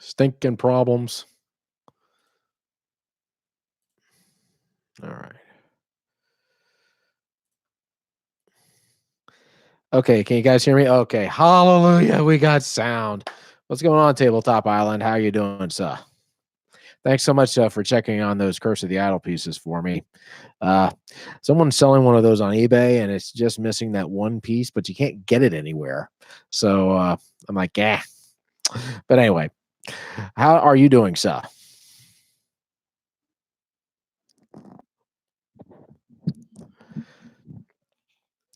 Stinking problems. All right. Okay, can you guys hear me? Okay. Hallelujah. We got sound. What's going on, Tabletop Island? How you doing, sir? Thanks so much for checking on those Curse of the Idol pieces for me. Uh, Someone's selling one of those on eBay, and it's just missing that one piece, but you can't get it anywhere. So I'm like, yeah. But anyway, how are you doing, sir?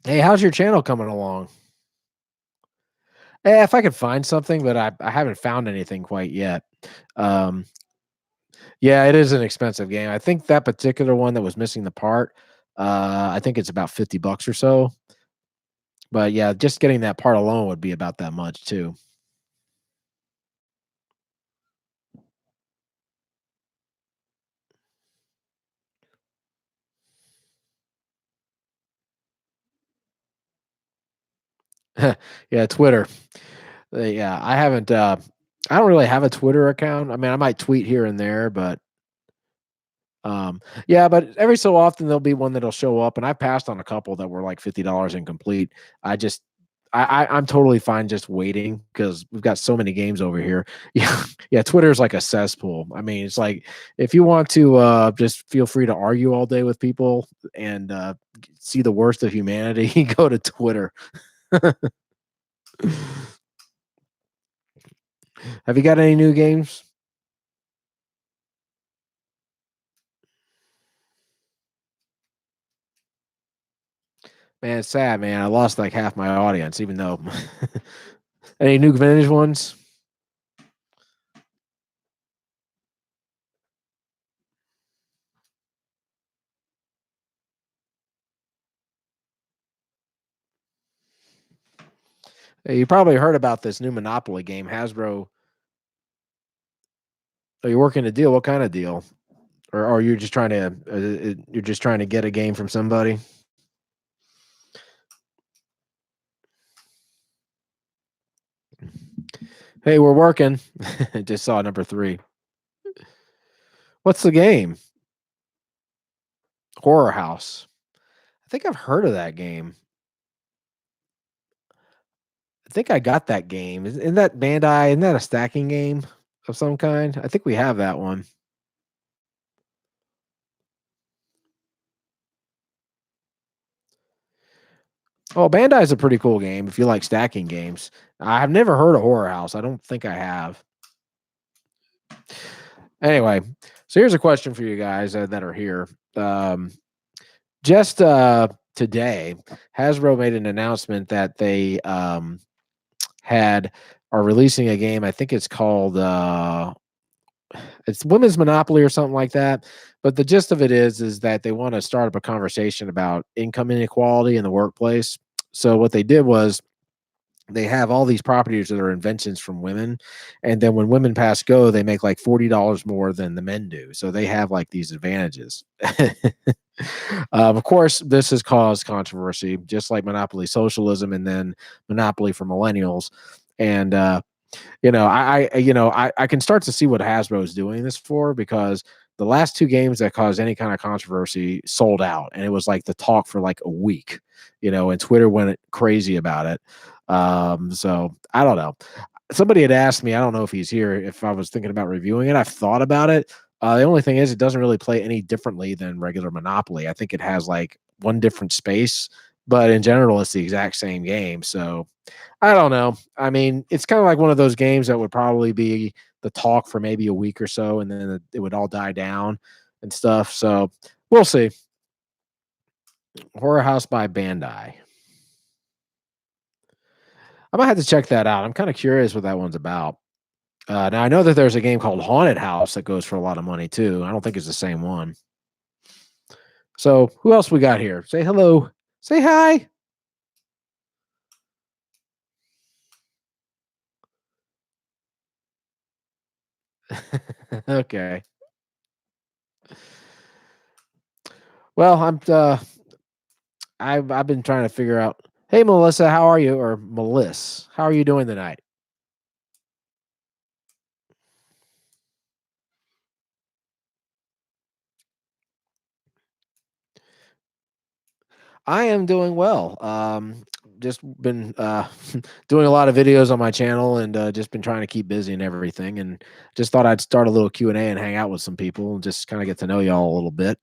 Hey, how's your channel coming along? If I could find something, but I haven't found anything quite yet. Um, yeah, it is an expensive game. I think that particular one that was missing the part, I think it's about $50 or so. But yeah, just getting that part alone would be about that much too. Yeah, Twitter. Yeah, I haven't. I don't really have a Twitter account. I mean, I might tweet here and there, but yeah, but every so often there'll be one that'll show up, and I passed on a couple that were like $50 incomplete. I just I'm totally fine just waiting because we've got so many games over here. Yeah, yeah. Twitter is like a cesspool. I mean, it's like if you want to just feel free to argue all day with people and see the worst of humanity, go to Twitter. Have you got any new games? Man, it's sad, man. I lost like half my audience, even though any new vintage ones? Hey, you probably heard about this new Monopoly game, Hasbro. Are you working a deal? What kind of deal? Or are you just trying to you're just trying to get a game from somebody? Hey, we're working. Just saw number 3. What's the game? Horror House. I think I've heard of that game. I think I got that game. Isn't that Bandai? Isn't that a stacking game of some kind? I think we have that one. Oh, Bandai is a pretty cool game if you like stacking games. I've never heard of Horror House. I don't think I have. Anyway, so here's a question for you guys that are here. Just today, Hasbro made an announcement that they had are releasing a game. I think it's called it's Women's Monopoly or something like that. But the gist of it is that they want to start up a conversation about income inequality in the workplace. So what they did was they have all these properties that are inventions from women, and then when women pass go, they make like $40 more than the men do. So they have like these advantages. Of course, this has caused controversy, just like Monopoly Socialism and then Monopoly for Millennials. And I can start to see what Hasbro is doing this for because the last 2 games that caused any kind of controversy sold out, and it was like the talk for like a week, and Twitter went crazy about it. So I don't know. Somebody had asked me, I don't know if he's here, if I was thinking about reviewing it. I've thought about it. The only thing is, it doesn't really play any differently than regular Monopoly. I think it has like one different space, but in general, it's the exact same game. So I don't know. I mean, it's kind of like one of those games that would probably be the talk for maybe a week or so, and then it would all die down and stuff. So we'll see. Horror House by Bandai. I might have to check that out. I'm kind of curious what that one's about. Now I know that there's a game called Haunted House that goes for a lot of money too. I don't think it's the same one. So who else we got here? Say hello. Say hi. Okay. Well, I've been trying to figure out. Hey, Melissa, how are you? Or Melissa, how are you doing tonight? I am doing well. Just been doing a lot of videos on my channel and just been trying to keep busy and everything. And just thought I'd start a little Q&A and hang out with some people and just kind of get to know y'all a little bit.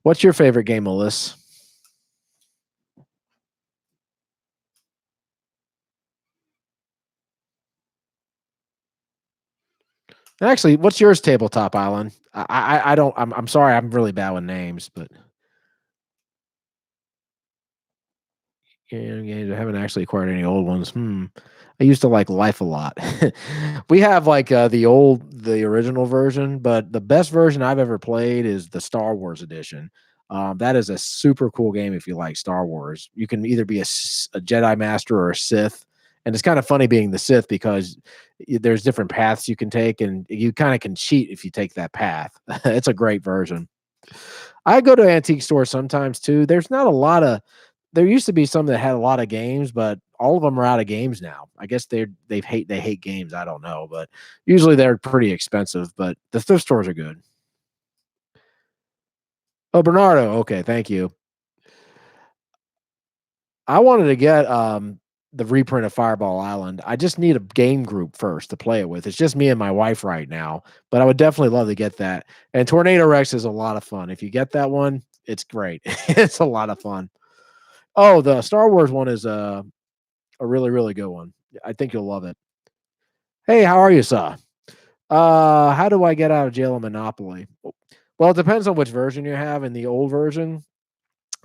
What's your favorite game, Melissa? Actually, what's yours, Tabletop Island? I don't. I'm sorry. I'm really bad with names, but yeah, games. I haven't actually acquired any old ones. I used to like Life a lot. We have like the original version, but the best version I've ever played is the Star Wars edition. That is a super cool game if you like Star Wars. You can either be a Jedi Master or a Sith, and it's kind of funny being the Sith because there's different paths you can take, and you kind of can cheat if you take that path. It's a great version. I go to antique stores sometimes too. There's not a lot of there used to be some that had a lot of games, but all of them are out of games now. I guess they hate games. I don't know, but usually they're pretty expensive. But the thrift stores are good. Oh, Bernardo. Okay, thank you. I wanted to get the reprint of Fireball Island. I just need a game group first to play it with. It's just me and my wife right now, but I would definitely love to get that. And Tornado Rex is a lot of fun. If you get that one, it's great. It's a lot of fun. Oh, the Star Wars one is a really, really good one. I think you'll love it. Hey, how are you, sir? How do I get out of jail in Monopoly? Well, it depends on which version you have. In the old version,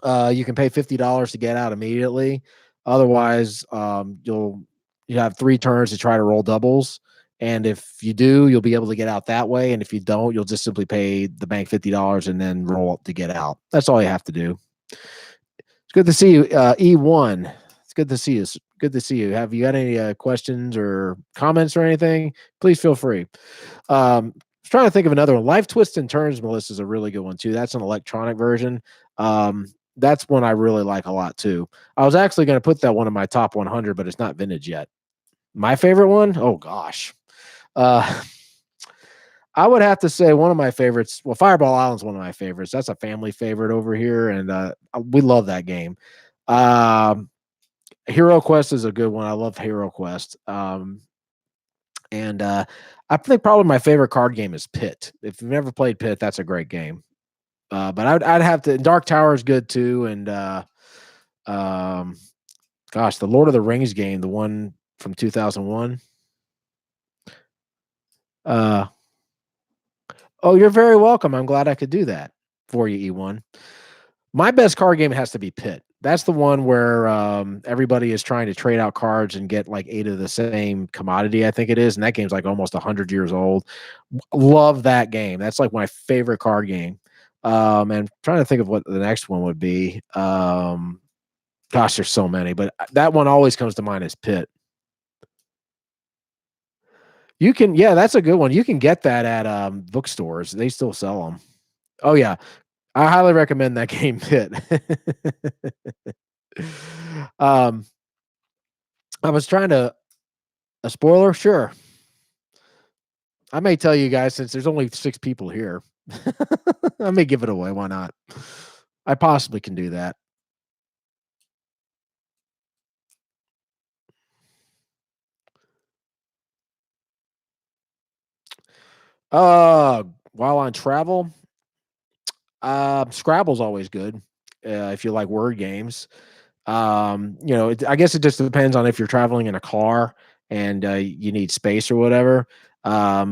you can pay $50 to get out immediately. Otherwise, you have 3 turns to try to roll doubles. And if you do, you'll be able to get out that way. And if you don't, you'll just simply pay the bank $50 and then roll up to get out. That's all you have to do. It's good to see you, E1. It's good to see you. Good to see you. Have you got any questions or comments or anything? Please feel free. I was trying to think of another one. Life Twists and Turns, Melissa, is a really good one too. That's an electronic version. That's one I really like a lot too. I was actually going to put that one in my top 100, but it's not vintage yet. My favorite one? Oh gosh. Uh, I would have to say one of my favorites. Well, Fireball Island's one of my favorites. That's a family favorite over here, and we love that game. Um, Hero Quest is a good one. I love Hero Quest. And I think probably my favorite card game is Pit. If you've never played Pit, that's a great game. But I'd have to. Dark Tower is good too, and um, gosh, the Lord of the Rings game, the one from 2001. Uh, oh, you're very welcome. I'm glad I could do that for you, E1. My best card game has to be Pit. That's the one where everybody is trying to trade out cards and get like 8 of the same commodity, I think it is. And that game's like almost 100 years old. Love that game. That's like my favorite card game. And trying to think of what the next one would be. Gosh, there's so many, but that one always comes to mind as Pit. You can, yeah, that's a good one. You can get that at bookstores. They still sell them. Oh yeah, I highly recommend that game, Pit. um, I was trying to a spoiler, sure. I may tell you guys since there's only 6 people here. I may give it away. Why not? I possibly can do that. Uh, while on travel, Scrabble's always good. If you like word games. I guess it just depends on if you're traveling in a car and you need space or whatever. I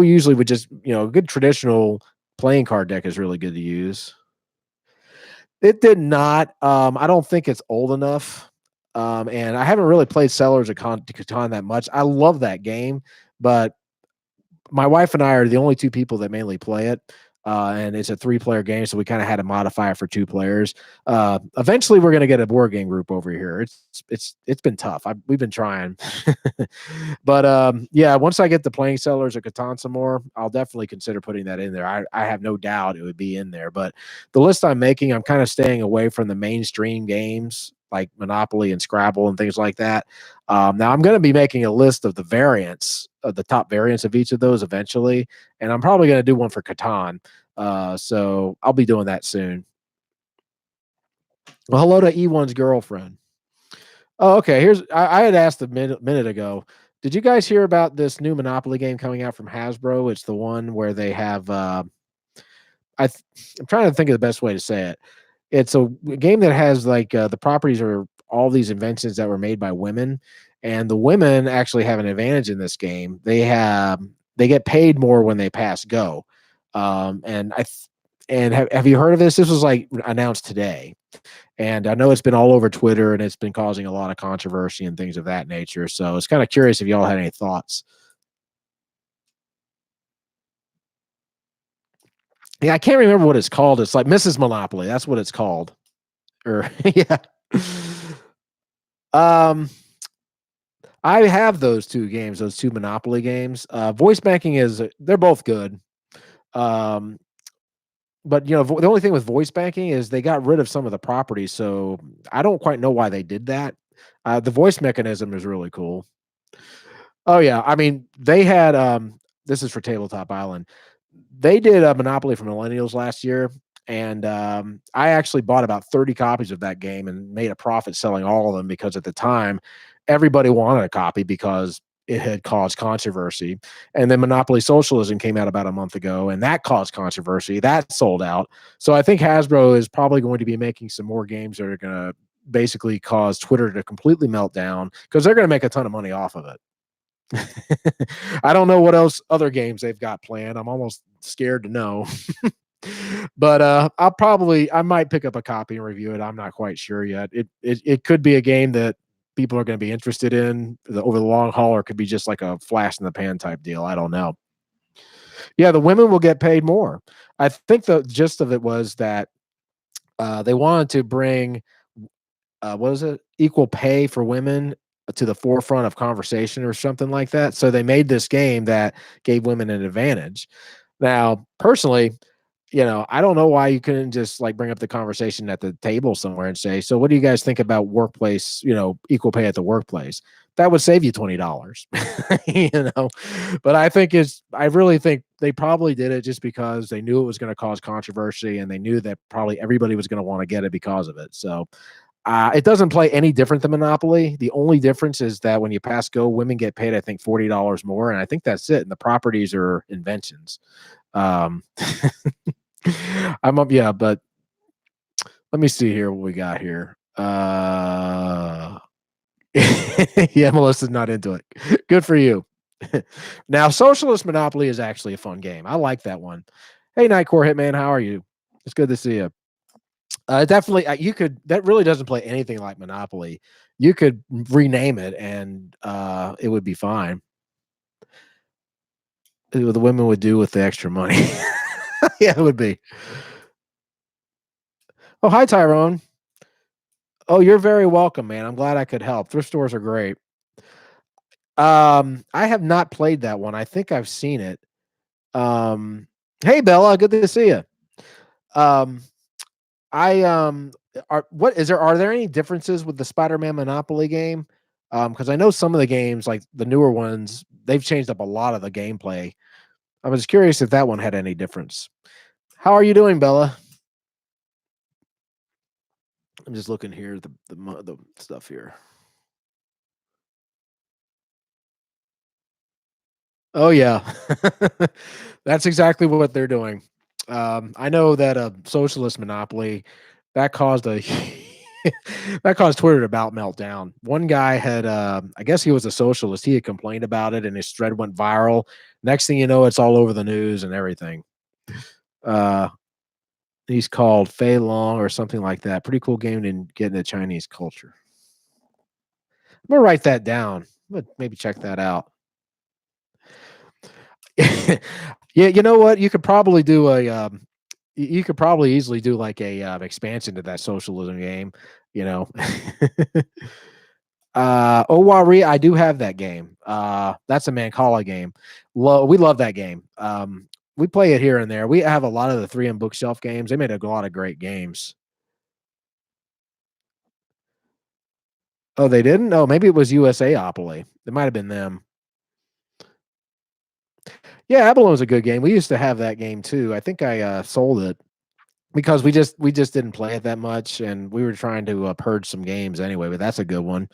usually would just, a good traditional playing card deck is really good to use. It did not. I don't think it's old enough. And I haven't really played Settlers of Catan that much. I love that game, but my wife and I are the only 2 people that mainly play it. And it's a 3-player game, so we kind of had to modify it for 2 players. Eventually, we're going to get a board game group over here. It's been tough. We've been trying, but yeah. Once I get the playing Settlers of Catan some more, I'll definitely consider putting that in there. I have no doubt it would be in there. But the list I'm making, I'm kind of staying away from the mainstream games like Monopoly and Scrabble and things like that. Now I'm going to be making a list of the variants of the top variants of each of those eventually, and I'm probably going to do one for Catan. So I'll be doing that soon. Well, hello to E1's girlfriend. Oh, okay. I had asked a minute ago. Did you guys hear about this new Monopoly game coming out from Hasbro? It's the one where they have I th- I'm trying to think of the best way to say it. It's a game that has like the properties are all these inventions that were made by women, and the women actually have an advantage in this game. They get paid more when they pass go, and have you heard of this? This was like announced today, and I know it's been all over Twitter and it's been causing a lot of controversy and things of that nature. So it's kind of curious if y'all had any thoughts. Yeah, I can't remember what it's called. It's like Mrs. Monopoly. That's what it's called. Or yeah. Um, I have those two games, those two Monopoly games. Voice banking is they're both good. Um, but you know, the only thing with voice banking is they got rid of some of the properties, so I don't quite know why they did that. The voice mechanism is really cool. Oh yeah, I mean they had this is for Tabletop Island. They did a Monopoly for Millennials last year, and I actually bought about 30 copies of that game and made a profit selling all of them because at the time everybody wanted a copy because it had caused controversy. And then Monopoly Socialism came out about a month ago, and that caused controversy. That sold out. So I think Hasbro is probably going to be making some more games that are going to basically cause Twitter to completely melt down because they're going to make a ton of money off of it. I don't know what else other games they've got planned. I'm almost scared to know. But I might pick up a copy and review it. I'm not quite sure yet. It could be a game that people are going to be interested in over the long haul, or it could be just like a flash in the pan type deal. I don't know. Yeah, the women will get paid more. I think the gist of it was that they wanted to bring what is it? Equal pay for women to the forefront of conversation or something like that. So they made this game that gave women an advantage. Now, personally, you know, I don't know why you couldn't just like bring up the conversation at the table somewhere and say, "So, what do you guys think about workplace? You know, equal pay at the workplace?" That would save you $20, you know. But I really think they probably did it just because they knew it was going to cause controversy, and they knew that probably everybody was going to want to get it because of it. So it doesn't play any different than Monopoly. The only difference is that when you pass go, women get paid, I think, $40 more, and I think that's it. And the properties are inventions. Um, I'm up, yeah, but let me see here what we got here. Yeah, Melissa's not into it. Good for you. Now, Socialist Monopoly is actually a fun game. I like that one. Hey, Nightcore Hitman, how are you? It's good to see you. Definitely, you could. That really doesn't play anything like Monopoly. You could rename it, and it would be fine. The women would do with the extra money. Yeah, it would be. Oh, hi, Tyrone. Oh, you're very welcome, man. I'm glad I could help. Thrift stores are great. I have not played that one. I think I've seen it. Um, hey, Bella, good to see you. Um, I are what is there are there any differences with the Spider-Man Monopoly game? Because I know some of the games, like the newer ones, they've changed up a lot of the gameplay. I was curious if that one had any difference. How are you doing, Bella? I'm just looking here at the stuff here. Oh yeah, that's exactly what they're doing. I know that a socialist monopoly that caused a that caused Twitter to about melt down. One guy had, I guess he was a socialist. He had complained about it, and his thread went viral. Next thing you know, it's all over the news and everything. Uh, he's called Fei Long or something like that. Pretty cool game to get into Chinese culture. I'm gonna write that down. Maybe check that out. Yeah, you know what? You could probably do a you could probably easily do like a expansion to that socialism game, you know. Owari, I do have that game. That's a Mancala game. We love that game. We play it here and there. We have a lot of the 3M bookshelf games. They made a lot of great games. Oh, they didn't? Oh, maybe it was USA Opoly. It might have been them. Yeah, Abalone was a good game. We used to have that game too. I think I sold it. because we just didn't play it that much, and we were trying to purge some games anyway. But that's a good one.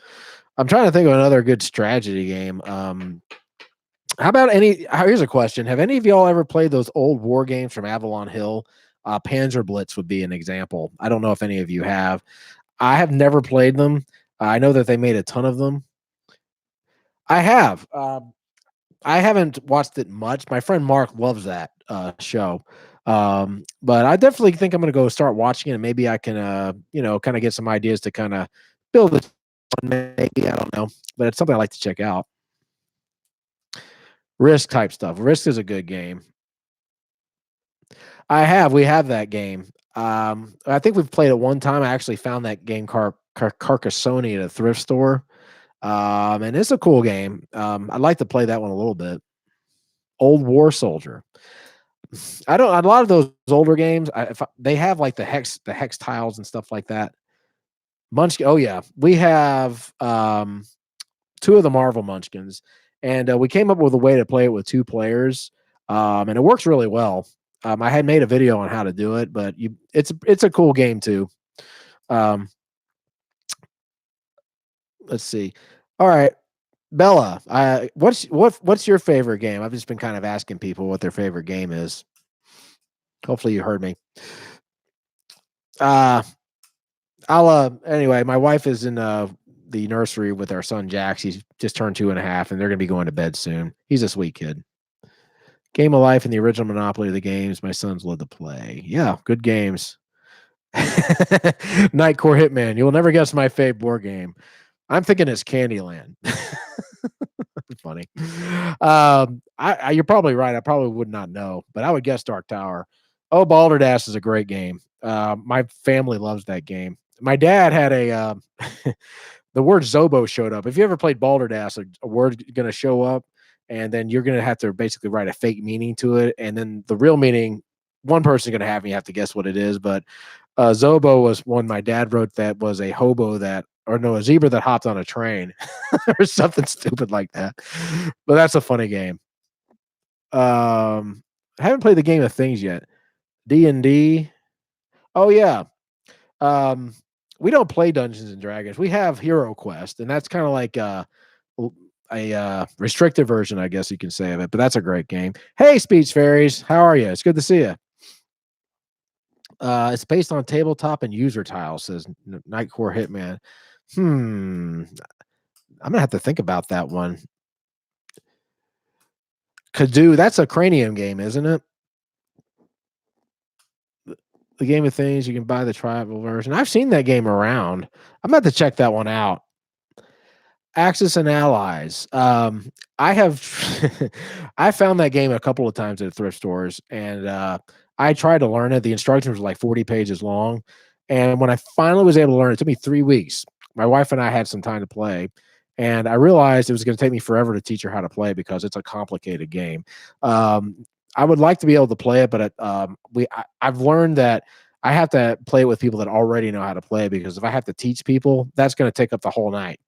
I'm trying to think of another good strategy game. How about here's a question. Have any of y'all ever played those old war games from Avalon Hill? Panzer Blitz would be an example. I don't know if any of you have. I have never played them. I know that they made a ton of them. I have. I haven't watched it much. My friend Mark loves that show. But I definitely think I'm going to go start watching it. And maybe I can, kind of get some ideas to kind of build it. Maybe I don't know, but it's something I like to check out. Risk type stuff. Risk is a good game. I have. We have that game. I think we've played it one time. I actually found that game Carcassonne at a thrift store. And it's a cool game. I'd like to play that one a little bit. Old War Soldier. I don't. A lot of those older games, they have like the hex tiles and stuff like that. Munchkin. Oh yeah, we have two of the Marvel Munchkins, and we came up with a way to play it with two players, and it works really well. I had made a video on how to do it, but it's a cool game too. Let's see. All right, Bella, what's your favorite game? I've just been kind of asking people what their favorite game is. Hopefully you heard me. Anyway, my wife is in the nursery with our son Jax. He's just turned 2.5, and they're gonna be going to bed soon. He's a sweet kid. Game of Life and the original Monopoly of the games my sons love to play. Yeah, good games. Nightcore Hitman. You'll never guess my favorite board game. I'm thinking it's Candyland. Funny. You're probably right. I probably would not know, but I would guess Dark Tower. Oh, Balderdash is a great game. My family loves that game. My dad had a the word Zobo showed up. If you ever played Balderdash, a word going to show up, and then you're going to have to basically write a fake meaning to it, and then the real meaning, one person's going to have, and you have to guess what it is. But Zobo was one my dad wrote that was a hobo a zebra that hopped on a train or something stupid like that. But that's a funny game. I haven't played the Game of Things yet. D&D. Oh yeah. We don't play Dungeons and Dragons. We have Hero Quest, and that's kind of like a restricted version, I guess you can say, of it. But that's a great game. Hey, Speech Fairies, how are you? It's good to see you. It's based on tabletop and user tiles, says Nightcore Hitman. I'm gonna have to think about that one. Cthulhu, that's a Cranium game, isn't it? The Game of Things, you can buy the tribal version. I've seen that game around. I'm about to check that one out. Axis and Allies. I have I found that game a couple of times at thrift stores, and I tried to learn it. The instructions were like 40 pages long, and when I finally was able to learn it, took me 3 weeks. My wife and I had some time to play, and I realized it was going to take me forever to teach her how to play because it's a complicated game. I would like to be able to play it, but I've learned that I have to play it with people that already know how to play, because if I have to teach people, that's going to take up the whole night.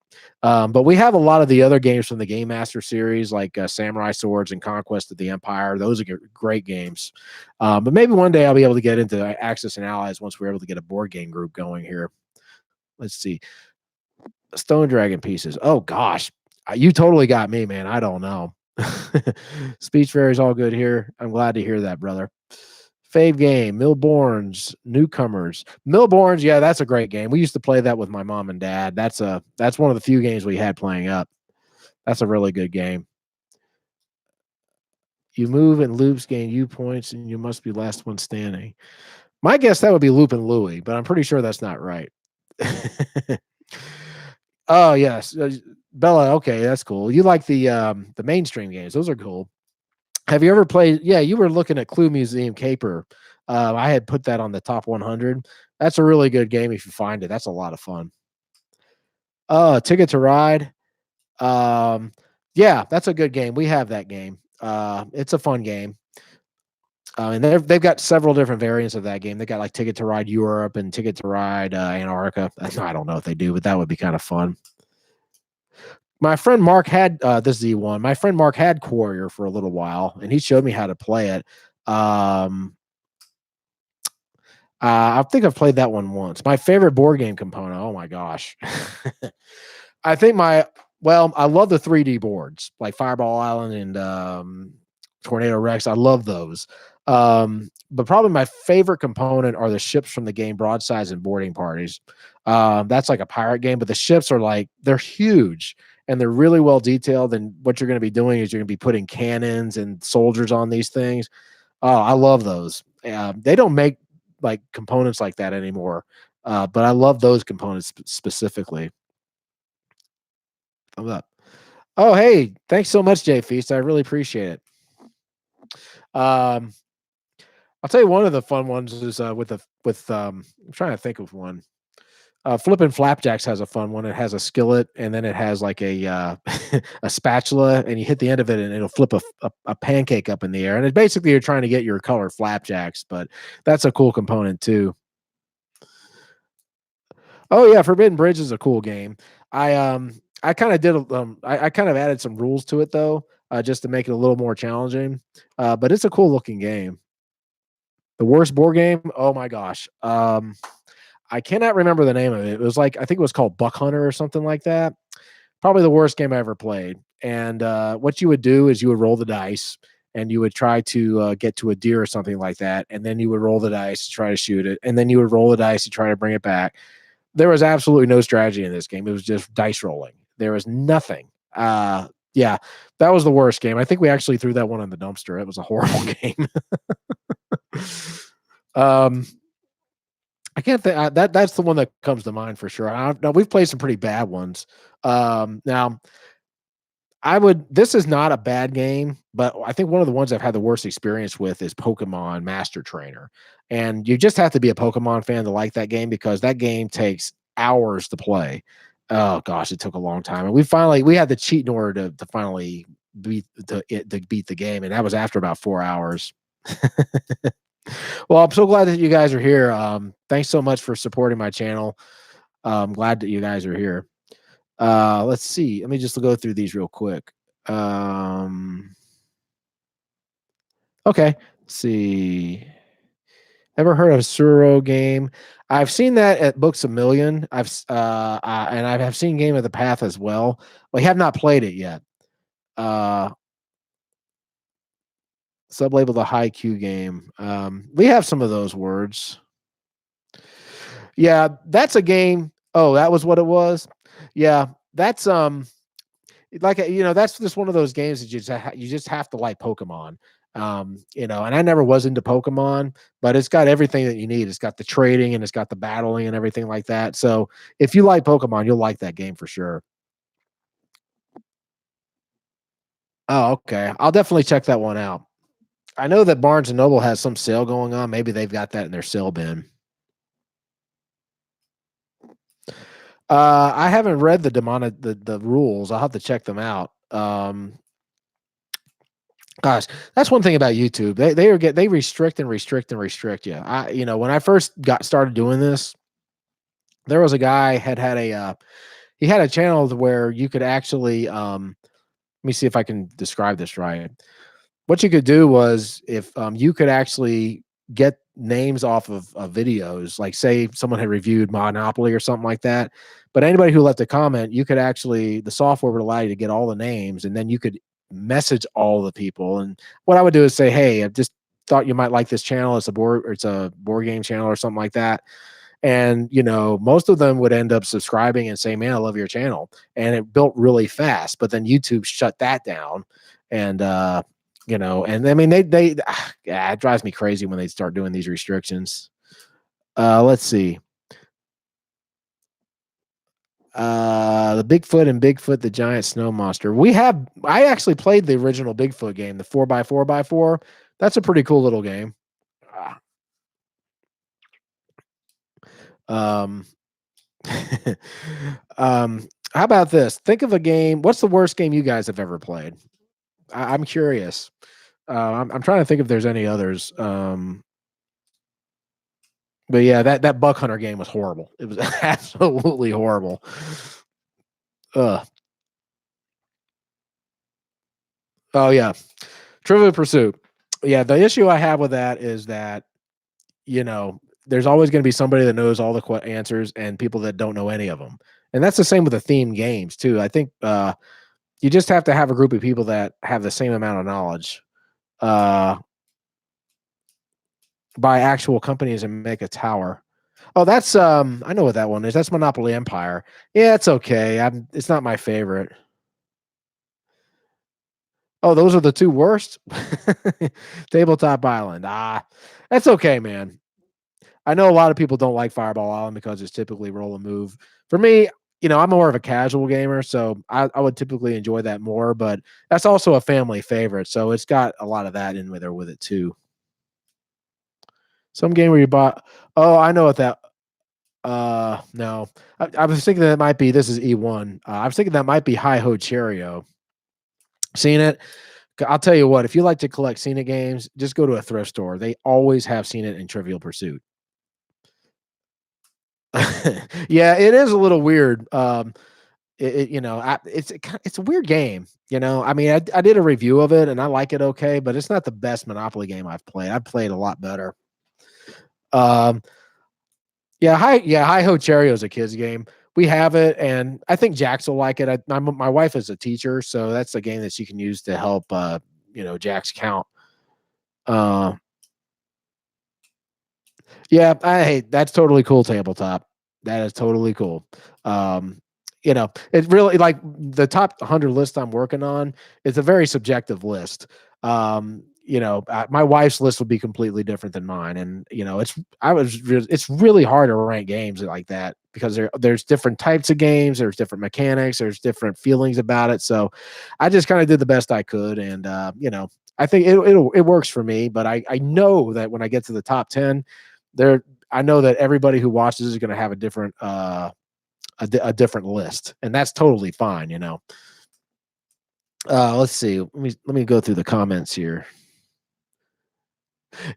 But we have a lot of the other games from the Game Master series, like Samurai Swords and Conquest of the Empire. Those are great games. But maybe one day I'll be able to get into Axis and Allies once we're able to get a board game group going here. Let's see. Stone Dragon pieces. Oh, gosh. You totally got me, man. I don't know. Speech Fairy's all good here. I'm glad to hear that, brother. Fave game, Millborns, Newcomers. Millborns, yeah, that's a great game. We used to play that with my mom and dad. That's one of the few games we had playing up. That's a really good game. You move and loops gain you points, and you must be last one standing. My guess that would be Loop and Louie, but I'm pretty sure that's not right. Oh yes, Bella. Okay, that's cool. You like the mainstream games? Those are cool. Have you ever played? Yeah, you were looking at Clue Museum Caper. I had put that on the top 100. That's a really good game if you find it. That's a lot of fun. Ticket to Ride. Yeah, that's a good game. We have that game. It's a fun game. And they've got several different variants of that game. They got like Ticket to Ride Europe and Ticket to Ride Antarctica. I don't know if they do, but that would be kind of fun. My friend Mark had this Z1. My friend Mark had Quarrior for a little while, and he showed me how to play it. I think I've played that one once. My favorite board game component. Oh my gosh. I think I love the 3D boards like Fireball Island and Tornado Rex. I love those. But probably my favorite component are the ships from the game Broadsides and Boarding Parties. That's like a pirate game, but the ships are like they're huge and they're really well detailed. And what you're going to be doing is you're going to be putting cannons and soldiers on these things. Oh, I love those. They don't make like components like that anymore, but I love those components specifically. Thumbs up. Oh, hey, thanks so much, Jay Feast. I really appreciate it. Um, I'll tell you one of the fun ones is I'm trying to think of one. Flipping Flapjacks has a fun one. It has a skillet and then it has like a a spatula, and you hit the end of it and it'll flip a pancake up in the air. And it's basically you're trying to get your color flapjacks, but that's a cool component too. Oh yeah, Forbidden Bridge is a cool game. I kind of I kind of added some rules to it though, just to make it a little more challenging. But it's a cool looking game. The worst board game? Oh my gosh. I cannot remember the name of it. It was like I think it was called Buck Hunter or something like that. Probably the worst game I ever played. And what you would do is you would roll the dice and you would try to get to a deer or something like that, and then you would roll the dice to try to shoot it, and then you would roll the dice to try to bring it back. There was absolutely no strategy in this game. It was just dice rolling. There was nothing. Yeah, that was the worst game. I think we actually threw that one in the dumpster. It was a horrible game. um, I can't think that's the one that comes to mind for sure. Now we've played some pretty bad ones. Now I would. This is not a bad game, but I think one of the ones I've had the worst experience with is Pokemon Master Trainer, and you just have to be a Pokemon fan to like that game because that game takes hours to play. Oh gosh, it took a long time, and we had to cheat in order to finally beat the game, and that was after about 4 hours. Well, I'm so glad that you guys are here. Thanks so much for supporting my channel. I'm glad that you guys are here. Let's see. Let me just go through these real quick. Um, okay. Let's see. Ever heard of Suro game? I've seen that at Books a Million. And I have seen Game of the Path as well. We have not played it yet. Uh, Sublabel the High Q game. We have some of those words. Yeah, that's a game. Oh, that was what it was. Yeah, that's like that's just one of those games that you just have to like Pokemon. And I never was into Pokemon, but it's got everything that you need. It's got the trading and it's got the battling and everything like that. So if you like Pokemon, you'll like that game for sure. Oh, okay. I'll definitely check that one out. I know that Barnes and Noble has some sale going on. Maybe they've got that in their sale bin. I haven't read the rules. I'll have to check them out. Gosh, that's one thing about YouTube. They restrict and restrict and restrict you. When I first got started doing this, there was a guy had he had a channel where you could actually let me see if I can describe this right. What you could do was if you could actually get names off of videos, like say someone had reviewed Monopoly or something like that. But anybody who left a comment, you could actually the software would allow you to get all the names, and then you could message all the people. And what I would do is say, "Hey, I just thought you might like this channel. It's a board game channel or something like that." And most of them would end up subscribing and saying, "Man, I love your channel," and it built really fast. But then YouTube shut that down, and and I mean yeah, it drives me crazy when they start doing these restrictions. Let's see. The Bigfoot and Bigfoot the Giant Snow Monster. I actually played the original Bigfoot game, the 4x4x4. That's a pretty cool little game. Ah, Um, how about this? Think of a game. What's the worst game you guys have ever played? I'm curious. I'm trying to think if there's any others. But yeah, that Buck Hunter game was horrible. It was absolutely horrible. Ugh. Oh yeah, Trivial Pursuit. Yeah, the issue I have with that is that you know there's always going to be somebody that knows all the answers and people that don't know any of them. And that's the same with the theme games too. I think you just have to have a group of people that have the same amount of knowledge uh, buy actual companies and make a tower. Oh, that's I know what that one is. That's Monopoly Empire. Yeah, it's okay. It's not my favorite. Oh, those are the two worst. Tabletop Island. That's okay, man. I know a lot of people don't like Fireball Island because it's typically roll and move. For me, I'm more of a casual gamer, so I would typically enjoy that more. But that's also a family favorite, so it's got a lot of that in there with it too. Some game where you bought. Oh, I know what that. No, I was thinking that might be. This is E1. I was thinking that might be Hi Ho Cherry-O. Seen it? I'll tell you what. If you like to collect Seen It games, just go to a thrift store. They always have Seen It in Trivial Pursuit. Yeah, it is a little weird. It's a weird game. I mean, I did a review of it and I like it okay, but it's not the best Monopoly game I've played. I've played a lot better. Um, Hi Ho Cherry is a kids game. We have it, and I think Jax will like it. My wife is a teacher, so that's a game that she can use to help Jax count. Uh, Yeah, that's totally cool tabletop. That is totally cool. Um, it really like the top 100 list I'm working on is a very subjective list. My wife's list would be completely different than mine, and it's really hard to rank games like that because there's different types of games, there's different mechanics, there's different feelings about it. So, I just kind of did the best I could, and I think it works for me. But I know that when I get to the top 10 there I know that everybody who watches is going to have a different a different list, and that's totally fine. Let's see. Let me go through the comments here.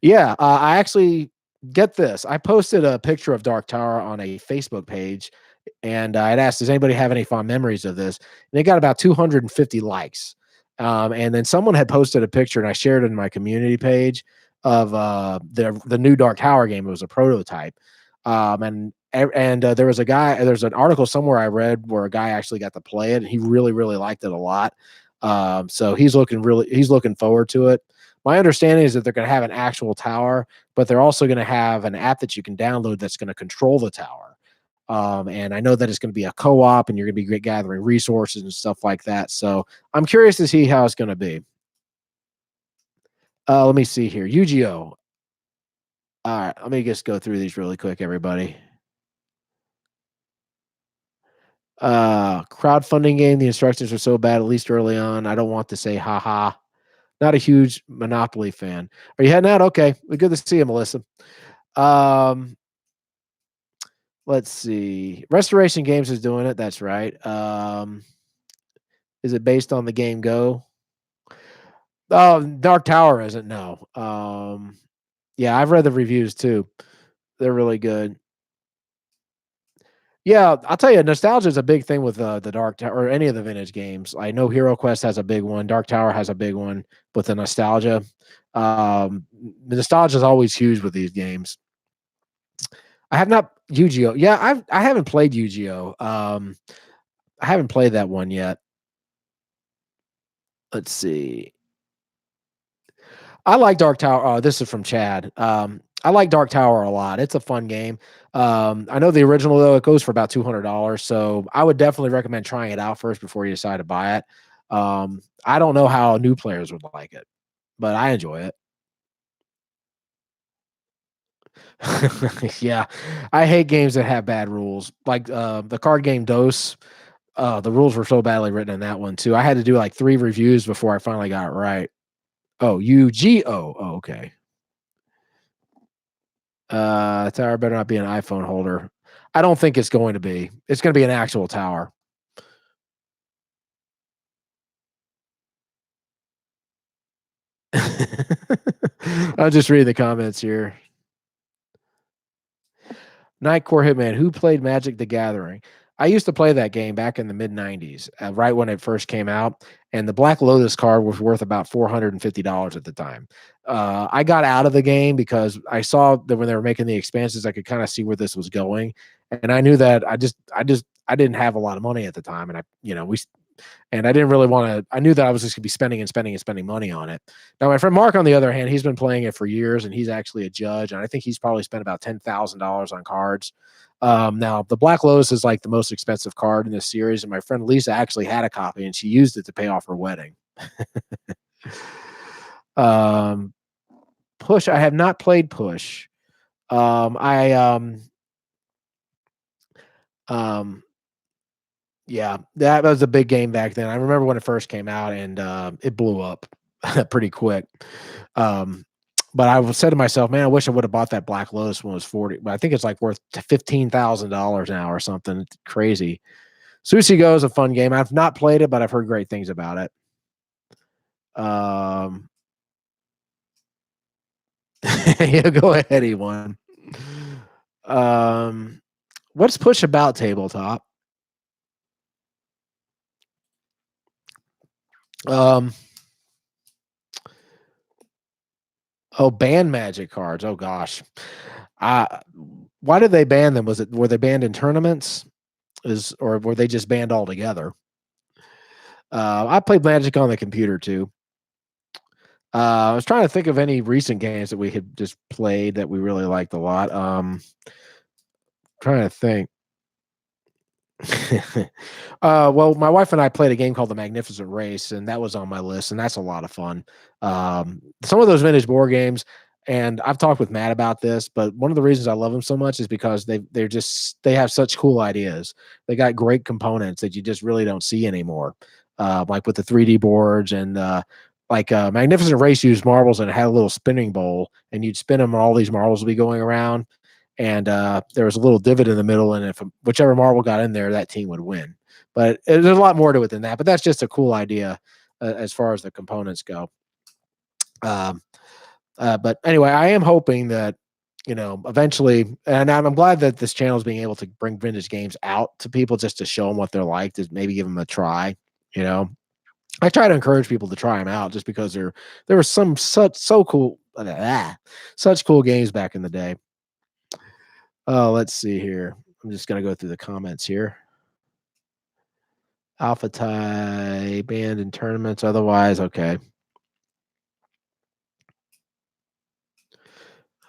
Yeah, I actually get this. I posted a picture of Dark Tower on a Facebook page, and I'd asked, "Does anybody have any fond memories of this?" And it got about 250 likes. And then someone had posted a picture, and I shared it in my community page of the new Dark Tower game. It was a prototype, and there was a guy. There's an article somewhere I read where a guy actually got to play it, and he really, really liked it a lot. So he's looking forward to it. My understanding is that they're going to have an actual tower, but they're also going to have an app that you can download that's going to control the tower. And I know that it's going to be a co-op, and you're going to be gathering resources and stuff like that. So I'm curious to see how it's going to be. Let me see here. Yu-Gi-Oh. All right, let me just go through these really quick, everybody. Crowdfunding game. The instructions are so bad, at least early on. I don't want to say haha. Not a huge Monopoly fan. Are you heading out? Okay. Well, good to see you, Melissa. Um, let's see. Restoration Games is doing it. That's right. Is it based on the game Go? Oh, Dark Tower isn't. No. Yeah, I've read the reviews too. They're really good. Yeah, I'll tell you, nostalgia is a big thing with the Dark Tower or any of the vintage games. I know Hero Quest has a big one. Dark Tower has a big one with the nostalgia. The nostalgia is always huge with these games. I have not Yu-Gi-Oh. Yeah, I haven't played Yu-Gi-Oh. I haven't played that one yet. Let's see. I like Dark Tower. Oh, this is from Chad. I like Dark Tower a lot. It's a fun game. I know the original though, it goes for about $200. So I would definitely recommend trying it out first before you decide to buy it. I don't know how new players would like it, but I enjoy it. Yeah, I hate games that have bad rules. Like the card game Dose. The rules were so badly written in that one too. I had to do like 3 reviews before I finally got it right. Oh, UGO. Oh, okay. Tower better not be an iPhone holder. I don't think it's going to be. It's going to be an actual tower. I'll just read the comments here. Nightcore Hitman. Who played Magic the Gathering? I used to play that game back in the mid '90s, right when it first came out, and the Black Lotus card was worth about $450 at the time. I got out of the game because I saw that when they were making the expansions, I could kind of see where this was going, and I knew that I didn't have a lot of money at the time, and I didn't really want to. I knew that I was just going to be spending and spending and spending money on it. Now, my friend Mark, on the other hand, he's been playing it for years, and he's actually a judge, and I think he's probably spent about $10,000 on cards. Now, the Black Lotus is like the most expensive card in this series, and my friend Lisa actually had a copy, and she used it to pay off her wedding. um, Push, I have not played Push. I um Yeah, that was a big game back then. I remember when it first came out, and it blew up pretty quick. Um, but I said to myself, "Man, I wish I would have bought that Black Lotus when it was 40." But I think it's like worth $15,000 now or something. It's crazy. Sushi Go is a fun game. I've not played it, but I've heard great things about it. Um, yeah, go ahead, E1. Um, what's Push about tabletop? Um, Oh, ban Magic cards. Oh gosh. Uh, why did they ban them? Were they banned in tournaments? Or were they just banned altogether? I played Magic on the computer too. I was trying to think of any recent games that we had just played that we really liked a lot. Trying to think. Well, my wife and I played a game called The Magnificent Race, and that was on my list, and that's a lot of fun. Some of those vintage board games, and I've talked with Matt about this, but one of the reasons I love them so much is because they have such cool ideas. They got great components that you just really don't see anymore, like with the 3D boards and Magnificent Race used marbles and it had a little spinning bowl, and you'd spin them, and all these marbles would be going around, and there was a little divot in the middle, and if whichever marble got in there, that team would win. But there's a lot more to it than that. But that's just a cool idea as far as the components go. Um, but anyway, I am hoping that eventually, and I'm glad that this channel is being able to bring vintage games out to people just to show them what they're like, to maybe give them a try. You know, I try to encourage people to try them out just because there were some so cool, such cool games back in the day. Oh, let's see here. I'm just gonna go through the comments here. Alpha tie banned in tournaments. Otherwise, okay.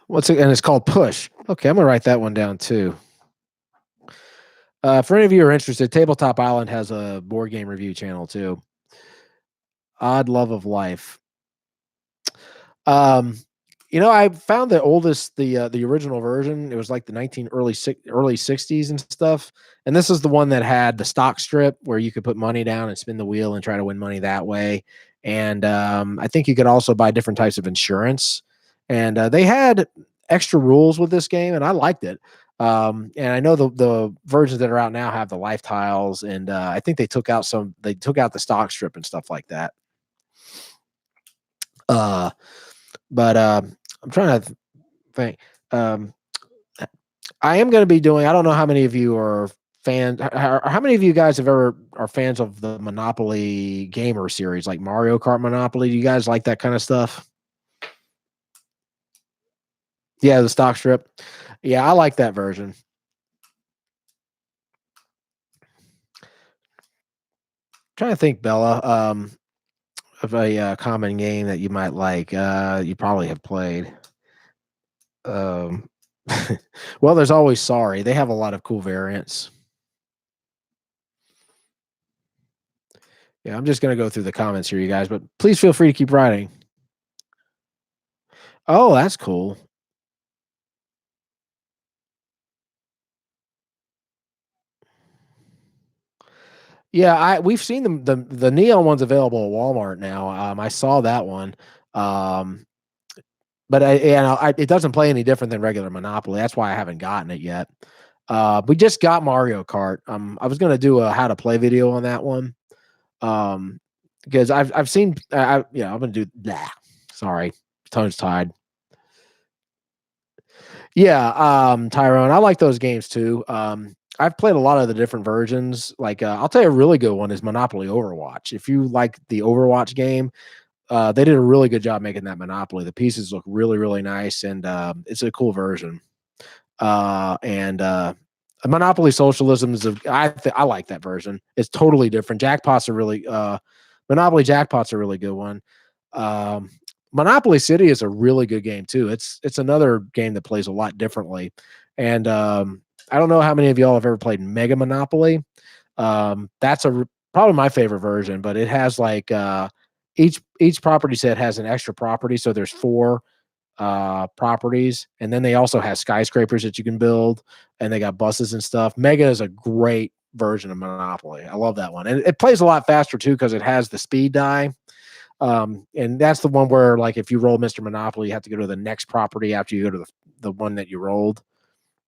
What's it? And it's called Push. Okay, I'm gonna write that one down too. For any of you who are interested, Tabletop Island has a board game review channel too. Odd Love of Life. Um, I found the original version. It was like the early 60s and stuff. And this is the one that had the stock strip where you could put money down and spin the wheel and try to win money that way. And I think you could also buy different types of insurance. And they had extra rules with this game, and I liked it. And I know the versions that are out now have the life tiles, and I think they took out the stock strip and stuff like that. But I'm trying to think. Um, I am going to be doing. I don't know how many of you are fans. How many of you guys are fans of the Monopoly Gamer series, like Mario Kart Monopoly? Do you guys like that kind of stuff? Yeah, the stock strip. Yeah, I like that version. Trying to think, Bella, of a common game that you might like. You probably have played. Um, well, there's always Sorry. They have a lot of cool variants. Yeah, I'm just gonna go through the comments here, you guys, but please feel free to keep writing. Oh, that's cool. Yeah, we've seen the neon one's available at Walmart now. I saw that one. Um, but it doesn't play any different than regular Monopoly. That's why I haven't gotten it yet. We just got Mario Kart. I was gonna do a how to play video on that one. Because I've seen I'm gonna do that. Sorry, tongue's tied. Yeah, Tyrone, I like those games too. I've played a lot of the different versions. Like, I'll tell you a really good one is Monopoly Overwatch. If you like the Overwatch game, they did a really good job making that Monopoly. The pieces look really, really nice, and it's a cool version. And Monopoly Socialism is I like that version. It's totally different. Jackpots are really Monopoly Jackpots are a really good one. Um, Monopoly City is a really good game too. It's another game that plays a lot differently. And I don't know how many of y'all have ever played Mega Monopoly. That's probably my favorite version, but it has like each property set has an extra property, so there's four properties, and then they also have skyscrapers that you can build, and they got buses and stuff. Mega is a great version of Monopoly. I love that one, and it plays a lot faster too because it has the speed die. And that's the one where, like, if you roll Mr. Monopoly, you have to go to the next property after you go to the one that you rolled.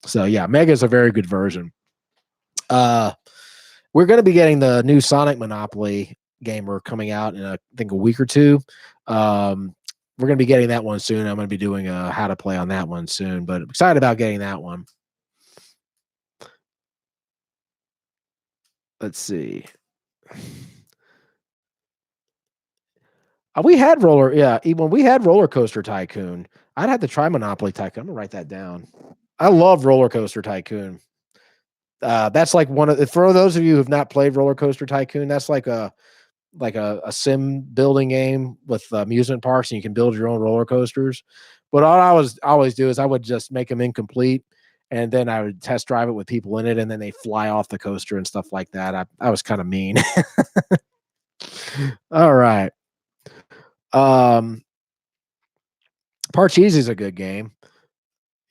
So yeah, Mega is a very good version. We're going to be getting the new Sonic Monopoly game. We're coming out in I think a week or two. We're going to be getting that one soon. I'm going to be doing a how to play on that one soon, but I'm excited about getting that one. Let's see. We had when we had Roller Coaster Tycoon, I'd have to try Monopoly Tycoon. I'm gonna write that down. I love Roller Coaster Tycoon. That's like for those of you who've not played Roller Coaster Tycoon, that's like a sim building game with amusement parks, and you can build your own roller coasters. But all I was always do is I would just make them incomplete, and then I would test drive it with people in it, and then they fly off the coaster and stuff like that. I was kind of mean. All right. Um, Parcheesi is a good game.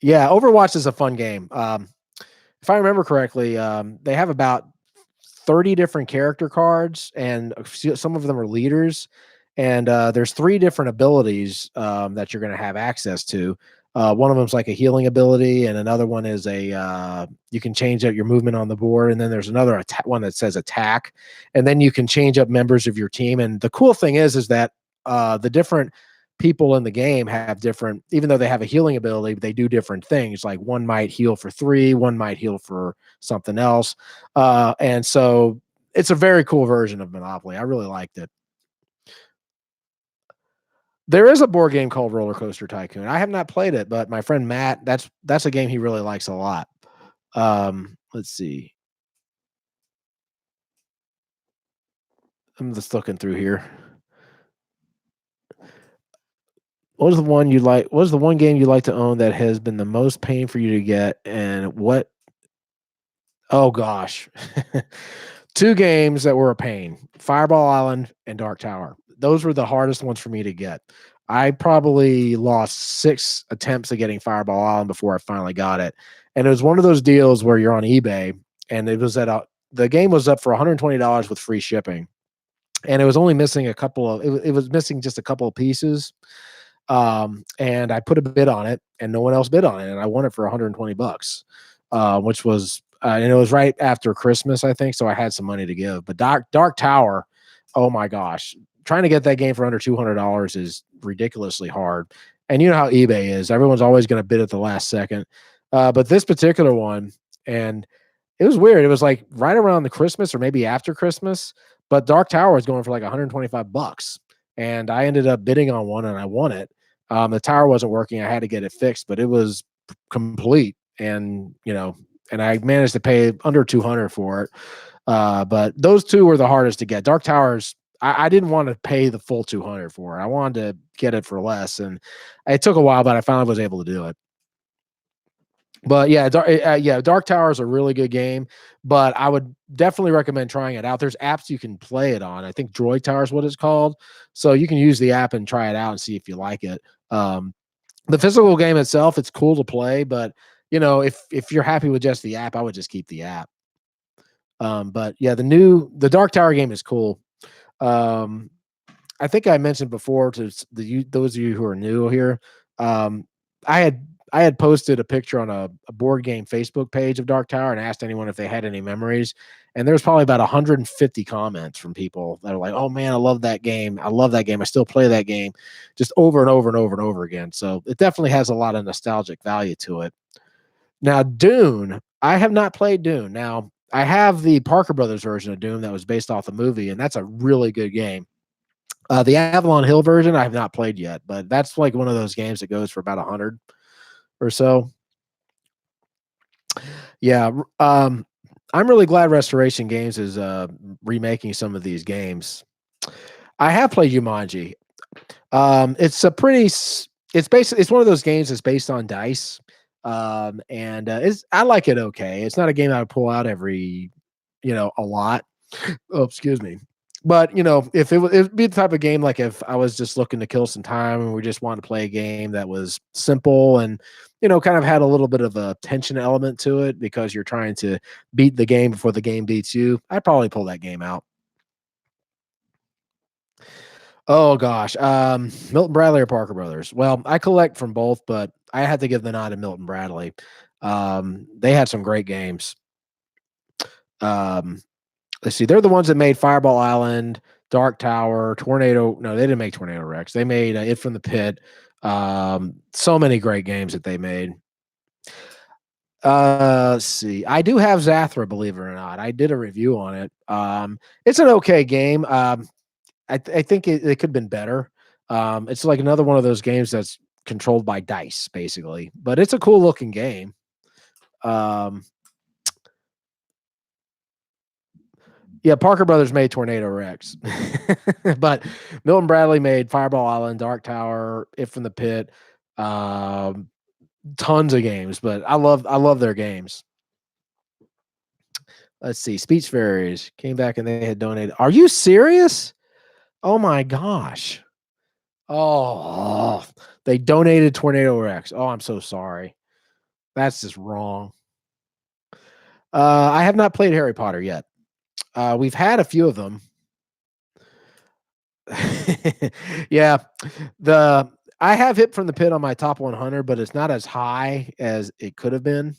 Yeah, Overwatch is a fun game. If I remember correctly, they have about 30 different character cards, and some of them are leaders. And there's three different abilities that you're going to have access to. One of them is like a healing ability, and another one is you can change out your movement on the board. And then there's another one that says attack, and then you can change up members of your team. And the cool thing is that the different people in the game have different, even though they have a healing ability, they do different things. Like one might heal for 3, one might heal for something else. And so it's a very cool version of Monopoly. I really liked it. There is a board game called Roller Coaster Tycoon. I have not played it, but my friend Matt, that's a game he really likes a lot. Let's see. I'm just looking through here. What is the one you like? What is the one game you like to own that has been the most pain for you to get? And what? Oh gosh, two games that were a pain: Fireball Island and Dark Tower. Those were the hardest ones for me to get. I probably lost 6 attempts at getting Fireball Island before I finally got it. And it was one of those deals where you're on eBay, and it was the game was up for $120 with free shipping, and it was only missing a couple of it was missing just a couple of pieces. And I put a bid on it, and no one else bid on it, and I won it for 120 bucks, which was and it was right after Christmas, I think, so I had some money to give. But Dark Tower, oh my gosh, trying to get that game for under $200 is ridiculously hard. And you know how eBay is; everyone's always going to bid at the last second. But this particular one, and it was weird. It was like right around the Christmas or maybe after Christmas, but Dark Tower was going for like 125 bucks, and I ended up bidding on one, and I won it. The tower wasn't working. I had to get it fixed, but it was complete. And, and I managed to pay under 200 for it. But those two were the hardest to get. Dark Towers, I didn't want to pay the full 200 for it. I wanted to get it for less. And it took a while, but I finally was able to do it. But yeah, Dark Tower is a really good game, but I would definitely recommend trying it out. There's apps you can play it on. I think Droid Tower is what it's called. So you can use the app and try it out and see if you like it. The physical game itself, it's cool to play, but if you're happy with just the app, I would just keep the app. But yeah, the Dark Tower game is cool. I think I mentioned before to those of you who are new here. I had posted a picture on a board game Facebook page of Dark Tower and asked anyone if they had any memories. And there's probably about 150 comments from people that are like, "Oh man, I love that game. I love that game. I still play that game just over and over and over and over again." So it definitely has a lot of nostalgic value to it. Now, Dune, I have not played Dune. Now, I have the Parker Brothers version of Dune that was based off the movie, and that's a really good game. The Avalon Hill version I have not played yet, but that's like one of those games that goes for about 100 or so. Yeah, I'm really glad Restoration Games is remaking some of these games. I have played Jumanji. It's a pretty. It's basically it's one of those games that's based on dice, and it's I like it okay. It's not a game I would pull out every, a lot. Oh, excuse me. But if it'd be the type of game like if I was just looking to kill some time and we just wanted to play a game that was simple and kind of had a little bit of a tension element to it because you're trying to beat the game before the game beats you, I'd probably pull that game out. Oh gosh, Milton Bradley or Parker Brothers. Well, I collect from both, but I had to give the nod to Milton Bradley. They had some great games. Um, let's see, they're the ones that made Fireball Island, Dark Tower, Tornado. No, they didn't make Tornado Rex. They made It from the Pit. So many great games that they made. Let's see. I do have Zathra, believe it or not. I did a review on it. It's an okay game. I think it could have been better. It's like another one of those games that's controlled by dice, basically, but it's a cool looking game. Um, yeah, Parker Brothers made Tornado Rex, but Milton Bradley made Fireball Island, Dark Tower, It from the Pit, um, tons of games. But I love their games. Let's see, Speech Fairies came back and they had donated. Are you serious? Oh my gosh. Oh, they donated Tornado Rex. Oh, I'm so sorry. That's just wrong. I have not played Harry Potter yet. We've had a few of them. Yeah, the I have Hit from the Pit on my top 100, but it's not as high as it could have been.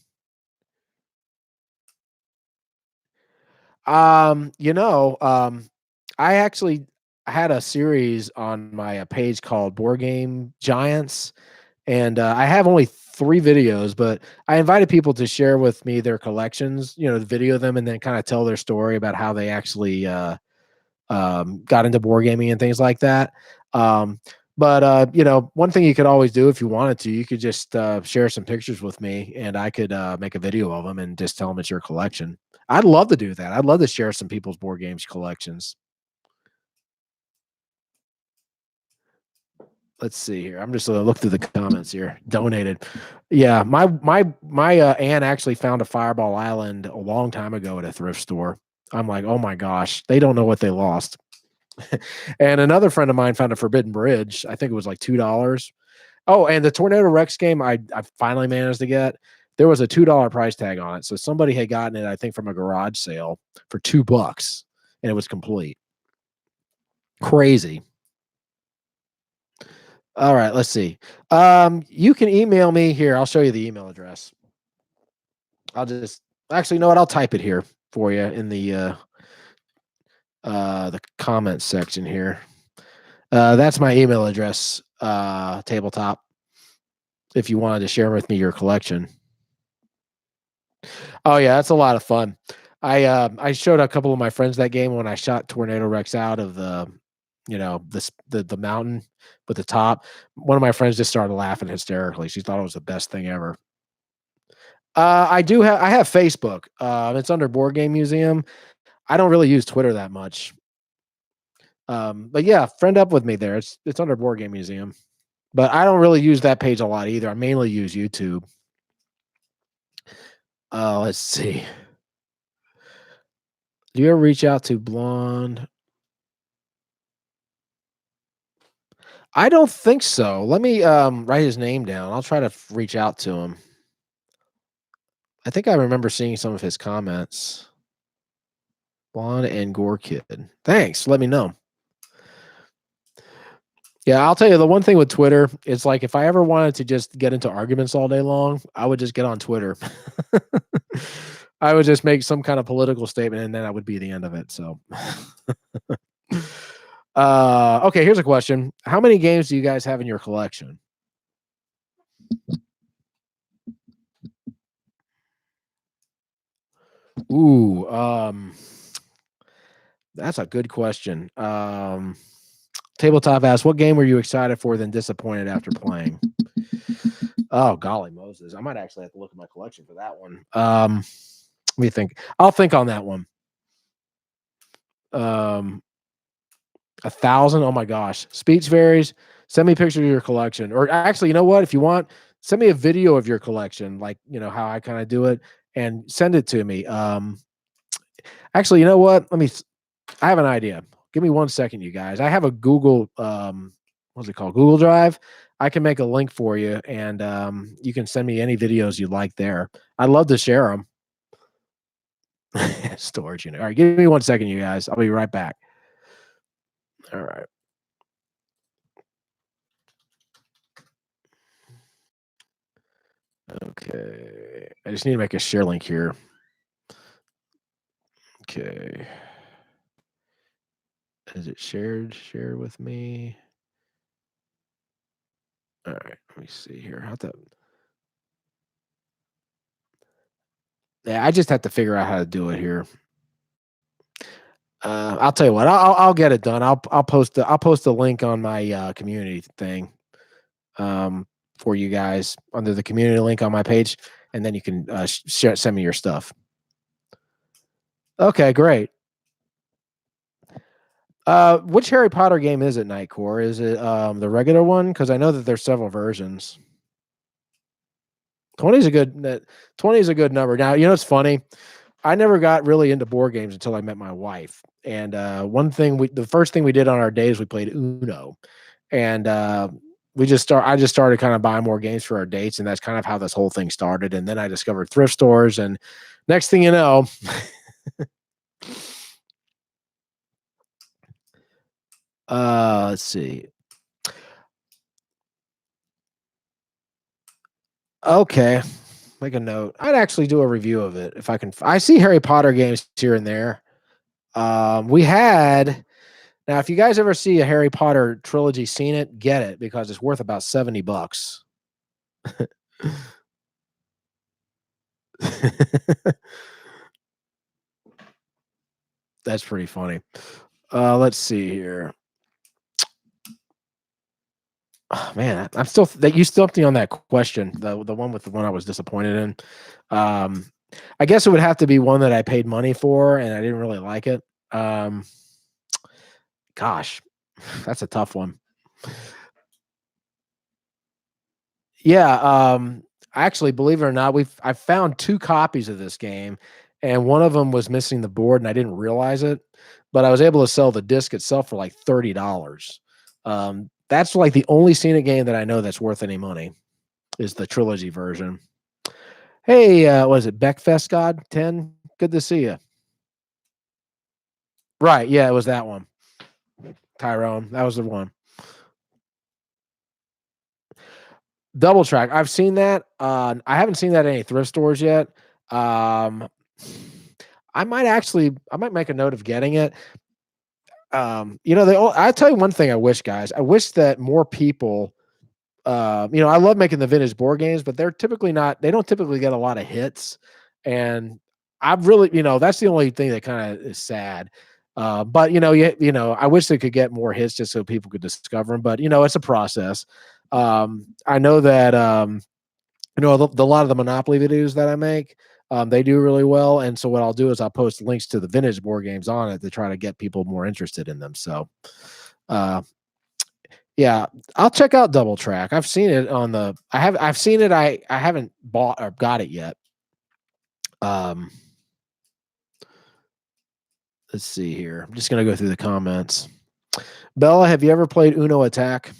I actually had a series on my page called Board Game Giants, and I have only 3 videos, but I invited people to share with me their collections, video them and then kind of tell their story about how they actually got into board gaming and things like that. Um, but one thing you could always do if you wanted to, you could just share some pictures with me, and I could make a video of them and just tell them it's your collection. I'd love to do that. I'd love to share some people's board games collections. Let's see here. I'm just gonna look through the comments here. Donated. Yeah, my aunt actually found a Fireball Island a long time ago at a thrift store. I'm like, oh my gosh, they don't know what they lost. And another friend of mine found a Forbidden Bridge. I think it was like $2. Oh, and the Tornado Rex game I finally managed to get. There was a $2 price tag on it, so somebody had gotten it, I think, from a garage sale for $2, and it was complete. Crazy. All right, let's see. You can email me here. I'll show you the email address. I'll just actually, you know what? I'll type it here for you in the comment section here. That's my email address, tabletop. If you wanted to share with me your collection. Oh yeah, that's a lot of fun. I showed a couple of my friends that game when I shot Tornado Rex out of the mountain with the top. One of my friends just started laughing hysterically. She thought it was the best thing ever. I have Facebook. It's under Board Game Museum. I don't really use Twitter that much. But yeah, friend up with me there. It's under Board Game Museum. But I don't really use that page a lot either. I mainly use YouTube. Let's see. Do you ever reach out to Blonde? I don't think so. Let me write his name down. I'll try to reach out to him. I think I remember seeing some of his comments. Blonde and Gore Kid. Thanks. Let me know. Yeah, I'll tell you the one thing with Twitter, it's like if I ever wanted to just get into arguments all day long, I would just get on Twitter. I would just make some kind of political statement and then that would be the end of it. So okay, here's a question. How many games do you guys have in your collection? Ooh, that's a good question. Tabletop asks, what game were you excited for, then disappointed after playing? Oh, golly Moses. I might actually have to look at my collection for that one. Let me think. I'll think on that one. 1,000. Oh my gosh. Speech varies. Send me a picture of your collection. Or actually, you know what? If you want, send me a video of your collection, like how I kind of do it, and send it to me. Actually, you know what? I have an idea. Give me 1 second, you guys. I have a Google what's it called? Google Drive. I can make a link for you, and you can send me any videos you like there. I'd love to share them. Storage unit. All right, give me 1 second, you guys. I'll be right back. All right. Okay. I just need to make a share link here. Okay. Is it shared? Share with me. All right. Let me see here. Yeah, I just have to figure out how to do it here. I'll tell you what. I'll get it done. I'll post a link on my community thing for you guys under the community link on my page, and then you can send me your stuff. Okay, great. Which Harry Potter game is it, Nightcore? Is it the regular one? Because I know that there's several versions. 20 is a good 20 is a good number. Now, it's funny. I never got really into board games until I met my wife. And the first thing we did on our days, we played Uno. And I just started kind of buying more games for our dates, and that's kind of how this whole thing started. And then I discovered thrift stores, and next thing you know, let's see. Okay, make a note. I'd actually do a review of it if I can. I see Harry Potter games here and there. We had Now, if you guys ever see a Harry Potter trilogy, seen it, get it because it's worth about $70. That's pretty funny. Let's see here. Oh, man, I'm still that you stumped me on that question. The one with the one I was disappointed in. Um, I guess it would have to be one that I paid money for and I didn't really like it. Gosh, that's a tough one. Yeah, actually, believe it or not, I found 2 copies of this game, and one of them was missing the board, and I didn't realize it, but I was able to sell the disc itself for, like, $30. That's, like, the only Scenic game that I know that's worth any money is the trilogy version. Hey, what is it, Beckfest God 10? Good to see you. Right, yeah, it was that one. Tyrone, that was the one. Double Track, I've seen that. I haven't seen that at any thrift stores yet. Um, I might make a note of getting it. I tell you one thing I wish, guys. I wish that more people, I love making the vintage board games, but they don't typically get a lot of hits. And I've really, that's the only thing that kind of is sad. But I wish they could get more hits just so people could discover them. But it's a process. I know that a lot of the Monopoly videos that I make, they do really well. And so what I'll do is I'll post links to the vintage board games on it to try to get people more interested in them. So, uh, yeah, I'll check out Double Track. I've seen it I've seen it. I haven't bought or got it yet. Um, let's see here. I'm just going to go through the comments. Bella, have you ever played Uno Attack?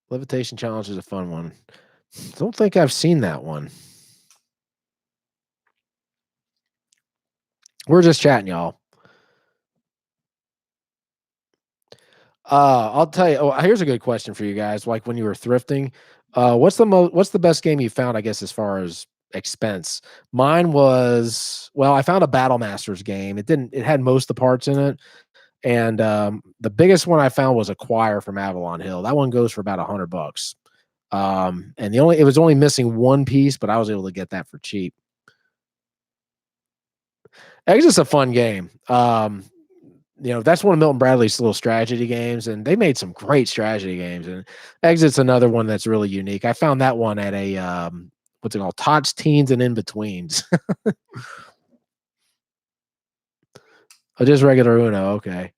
Levitation Challenge is a fun one. Don't think I've seen that one. We're just chatting, y'all. I'll tell you. Oh, here's a good question for you guys. Like when you were thrifting, what's the best game you found? I guess as far as expense, mine was I found a Battle Masters game. It had most of the parts in it, and the biggest one I found was Acquire from Avalon Hill. That one goes for about $100. And it was only missing one piece, but I was able to get that for cheap. Exit's a fun game. That's one of Milton Bradley's little strategy games, and they made some great strategy games. And Exit's another one that's really unique. I found that one at a what's it called? Tots, Teens, and In Betweens. Oh, just regular Uno. Okay.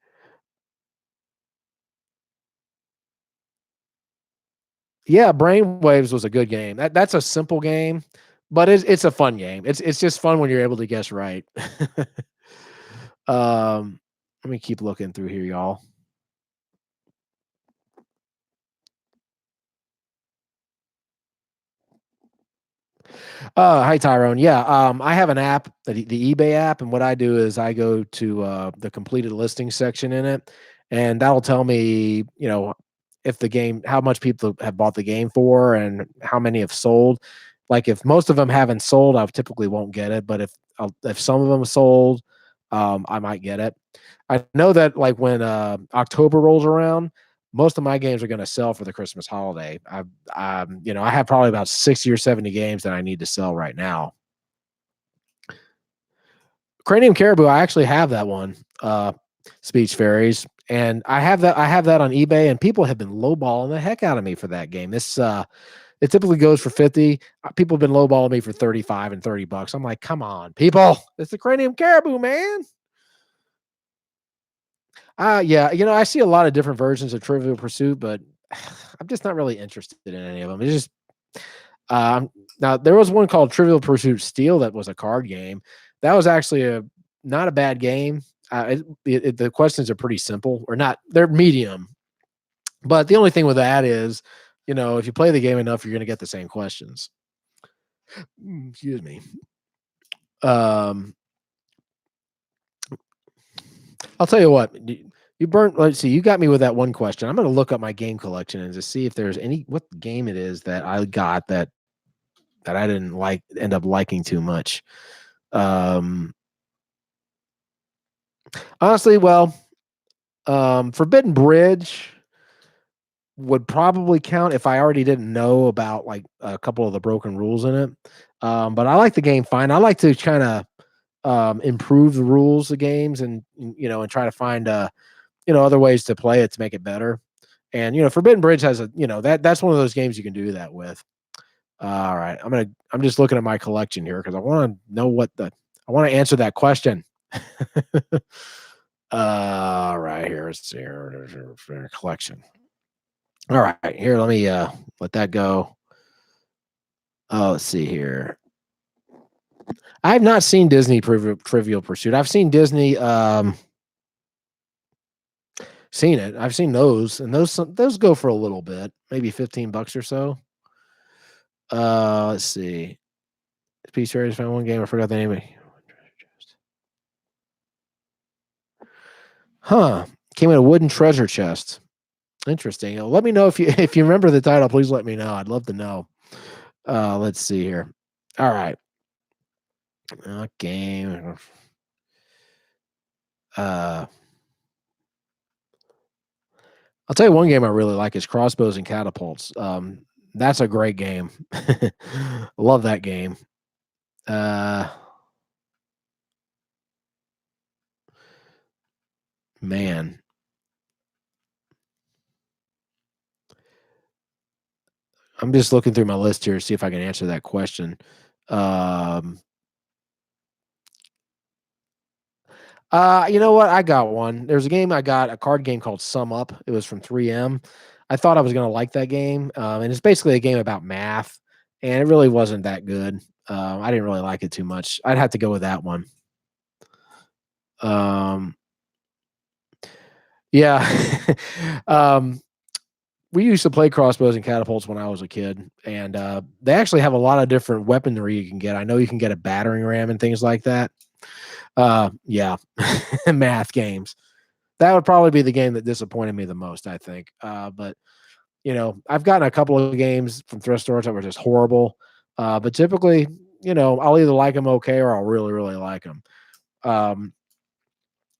Yeah, Brainwaves was a good game. That's a simple game, but it's a fun game. It's just fun when you're able to guess right. Let me keep looking through here, y'all. Hi Tyrone. Yeah, I have an app, the eBay app, and what I do is I go to the completed listing section in it, and that'll tell me, if the game, how much people have bought the game for, and how many have sold. Like if most of them haven't sold, I typically won't get it, but if some of them sold, I might get it. I know that like when October rolls around, most of my games are going to sell for the Christmas holiday. I have probably about 60 or 70 games that I need to sell right now. Cranium Caribou, I actually have that one, Speech Fairies, and I have that on eBay, and people have been lowballing the heck out of me for that game. It typically goes for 50. People have been lowballing me for 35 and $30. I'm like, come on, people, it's the Cranium Caribou, man. Yeah, I see a lot of different versions of Trivial Pursuit, but I'm just not really interested in any of them. It's just um, now there was one called Trivial Pursuit Steel that was a card game. That was actually a not a bad game. The questions are pretty simple, or not. They're medium, but the only thing with that is, if you play the game enough, you're going to get the same questions. Excuse me. Um, I'll tell you what. You burnt. Let's see. You got me with that one question. I'm going to look up my game collection and just see if there's what game it is that I got that I didn't end up liking too much. Um, Honestly, well, Forbidden Bridge would probably count if I already didn't know about like a couple of the broken rules in it. But I like the game fine. I like to kind of improve the rules of games, and try to find other ways to play it to make it better. And Forbidden Bridge has that's one of those games you can do that with. All right, I'm just looking at my collection here because I want to know I want to answer that question. Right here, it's here collection. All right, here, let me let that go. Oh, let's see here. I have not seen Disney Trivial Pursuit. I've seen Disney. Seen it. I've seen those, and those go for a little bit, maybe $15 or so. Let's see. Peace Fairies found one game. I forgot the name. Huh? Came in a wooden treasure chest. Interesting. Let me know if you if you remember the title. Please let me know. I'd love to know. Let's see here. All right. Game. I'll tell you one game I really like is Crossbows and Catapults. That's a great game. Love that game. Man. I'm just looking through my list here to see if I can answer that question. You know what? I got one. There's a card game called Sum Up. It was from 3M. I thought I was going to like that game. And it's basically a game about math, and it really wasn't that good. I didn't really like it too much. I'd have to go with that one. Yeah. We used to play Crossbows and Catapults when I was a kid, and they actually have a lot of different weaponry you can get. I know you can get a battering ram and things like that. Yeah, math games. That would probably be the game that disappointed me the most, I think. But I've gotten a couple of games from thrift stores that were just horrible. But typically, I'll either like them okay or I'll really, really like them. Now,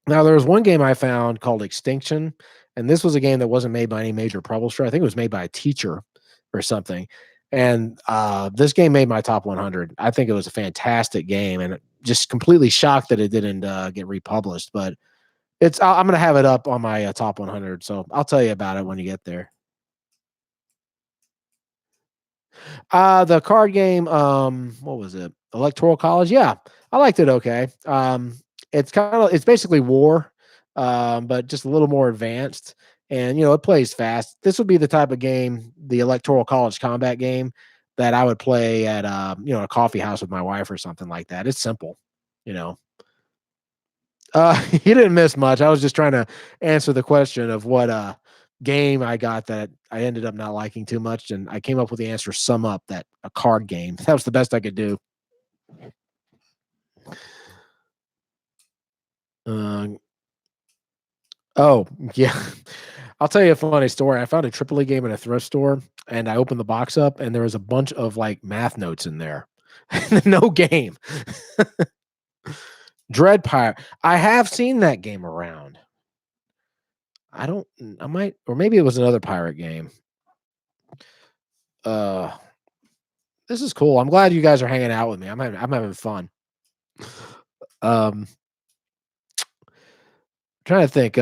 there was one game I found called Extinction, and this was a game that wasn't made by any major publisher. I think it was made by a teacher, or something. And this game made my top 100. I think it was a fantastic game, and just completely shocked that it didn't get republished. But I'm gonna have it up on my top 100, so I'll tell you about it when you get there. The card game, what was it? Electoral College. Yeah, I liked it. Okay. It's basically war, but just a little more advanced, and it plays fast. This would be the type of game, the Electoral College combat game, that I would play at a coffee house with my wife or something like that. It's simple, you know. You didn't miss much. I was just trying to answer the question of what game I got that I ended up not liking too much, and I came up with the answer sum up that a card game. That was the best I could do. Uh, oh yeah, I'll tell you a funny story. I found a AAA game in a thrift store, and I opened the box up, and there was a bunch of like math notes in there. No game. Dread Pirate. I have seen that game around. I don't. I might, or maybe it was another pirate game. Uh, this is cool. I'm glad you guys are hanging out with me. I'm having fun. Um, trying to think.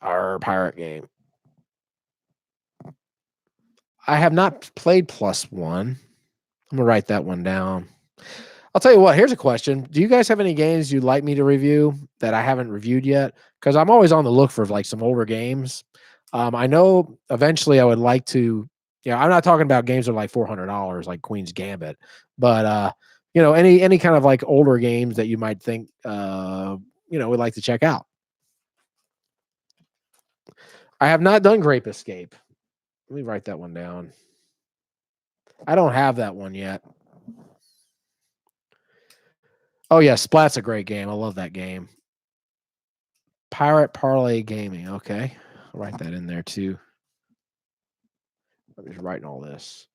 Our pirate game. I have not played plus one. I'm gonna write that one down. I'll tell you what. Here's a question: do you guys have any games you'd like me to review that I haven't reviewed yet? Because I'm always on the look for like some older games. I know eventually I would like to. I'm not talking about games that are like $400 like Queen's Gambit, but any kind of like older games that you might think would like to check out. I have not done Grape Escape. Let me write that one down. I don't have that one yet. Oh yeah, Splat's a great game. I love that game. Pirate Parlay Gaming. Okay, I'll write that in there too. I'm just writing all this.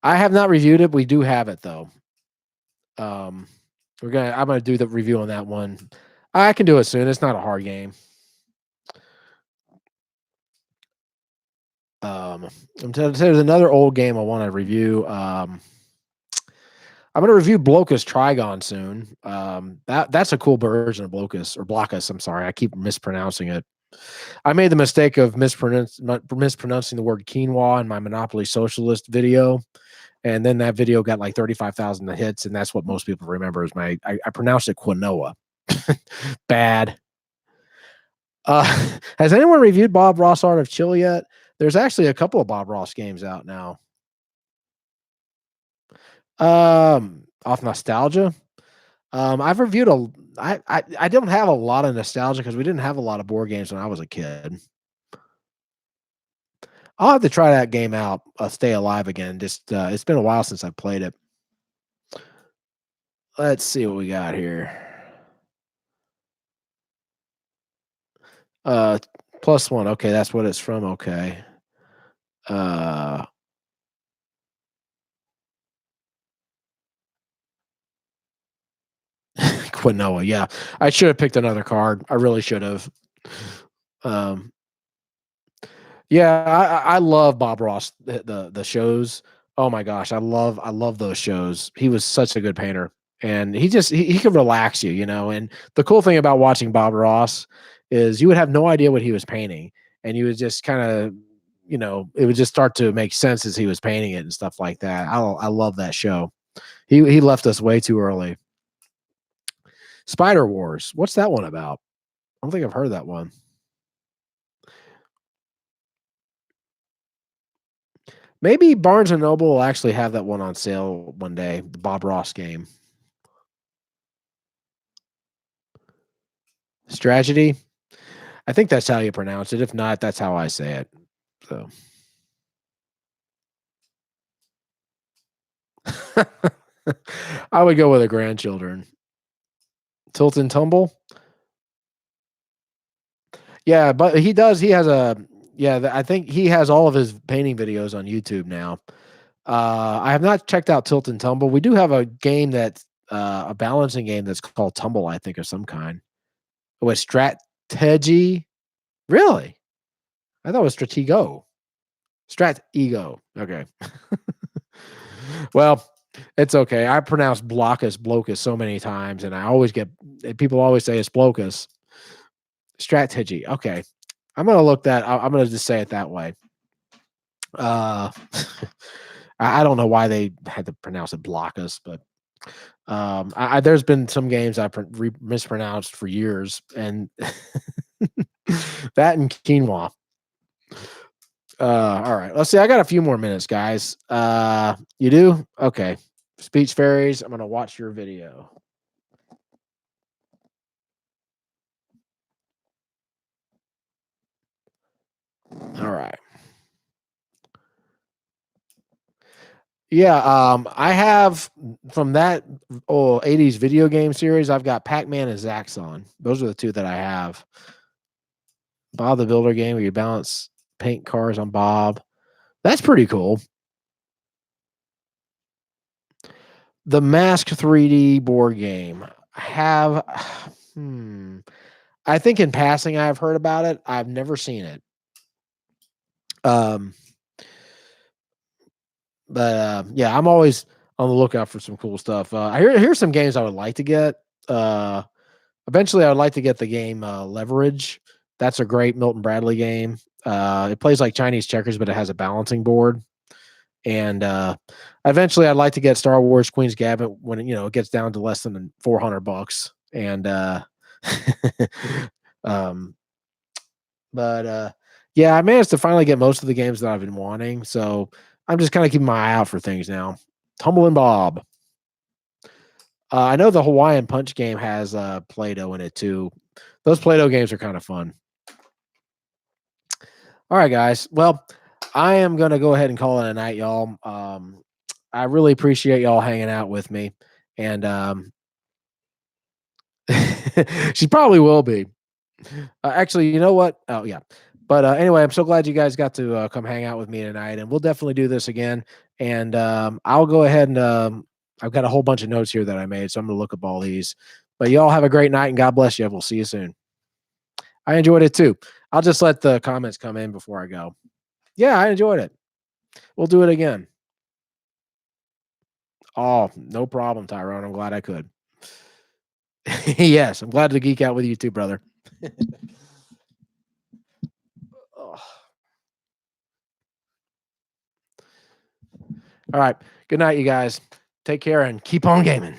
I have not reviewed it. We do have it though. Um, I'm gonna do the review on that one. I can do it soon. It's not a hard game. There's another old game I want to review. I'm going to review Blocus Trigon soon. That's a cool version of Blocus or Blockus. I'm sorry, I keep mispronouncing it. I made the mistake of mispronouncing the word quinoa in my Monopoly Socialist video, and then that video got like 35,000 hits, and that's what most people remember is I pronounced it quinoa. Bad. Has anyone reviewed Bob Ross Art of Chill yet? There's actually a couple of Bob Ross games out now. Off nostalgia. I've reviewed I don't have a lot of nostalgia because we didn't have a lot of board games when I was a kid. I'll have to try that game out. Stay Alive again. Just it's been a while since I played it. Let's see what we got here. Plus one. Okay, that's what it's from. Okay. Quinoa. Yeah, I should have picked another card. I really should have. Um, yeah, I love Bob Ross the shows. Oh my gosh, I love those shows. He was such a good painter, and he could relax you, And the cool thing about watching Bob Ross is you would have no idea what he was painting, and you would just kind of, it would just start to make sense as he was painting it and stuff like that. I love that show. He left us way too early. Spider Wars. What's that one about? I don't think I've heard that one. Maybe Barnes and Noble will actually have that one on sale one day, the Bob Ross game. Strategy. I think that's how you pronounce it. If not, that's how I say it. So I would go with the grandchildren. Tilt and Tumble. Yeah, but he does. He has a I think he has all of his painting videos on YouTube now. I have not checked out Tilt and Tumble. We do have a game that's a balancing game that's called Tumble, I think, of some kind. With strategy. Really? I thought it was Stratego. Strat-ego. Okay. Well, it's okay. I pronounce Blockus, Blocus so many times, and I always get people always say it's Blocus. Strategy. Okay. I'm gonna look that. I'm gonna just say it that way. Uh, I don't know why they had to pronounce it Blockus, but there's been some games I mispronounced for years, and that and quinoa. All right. Let's see. I got a few more minutes, guys. You do? Okay. Speech fairies. I'm gonna watch your video. All right. Yeah, I have from that 80s video game series, I've got Pac-Man and Zaxxon. Those are the two that I have. Bob the Builder game where you balance paint cars on Bob. That's pretty cool. The Mask 3D board game. I have I think in passing I've heard about it. I've never seen it. Um But yeah, I'm always on the lookout for some cool stuff. Here's some games I would like to get. Uh, Eventually, I would like to get the game Leverage. That's a great Milton Bradley game. It plays like Chinese checkers, but it has a balancing board. And eventually, I'd like to get Star Wars Queen's Gambit when it gets down to less than $400. And um, but yeah, I managed to finally get most of the games that I've been wanting. So I'm just kind of keeping my eye out for things now. Tumble and Bob. I know the Hawaiian Punch game has Play-Doh in it too. Those Play-Doh games are kind of fun. All right, guys. Well, I am going to go ahead and call it a night, y'all. I really appreciate y'all hanging out with me. And she probably will be. Actually, you know what? Oh, yeah. But anyway, I'm so glad you guys got to come hang out with me tonight, and we'll definitely do this again. And I'll go ahead and I've got a whole bunch of notes here that I made, so I'm going to look up all these. But y'all have a great night, and God bless you. We'll see you soon. I enjoyed it too. I'll just let the comments come in before I go. Yeah, I enjoyed it. We'll do it again. Oh, no problem, Tyrone. I'm glad I could. Yes, I'm glad to geek out with you too, brother. Oh. All right. Good night, you guys. Take care and keep on gaming.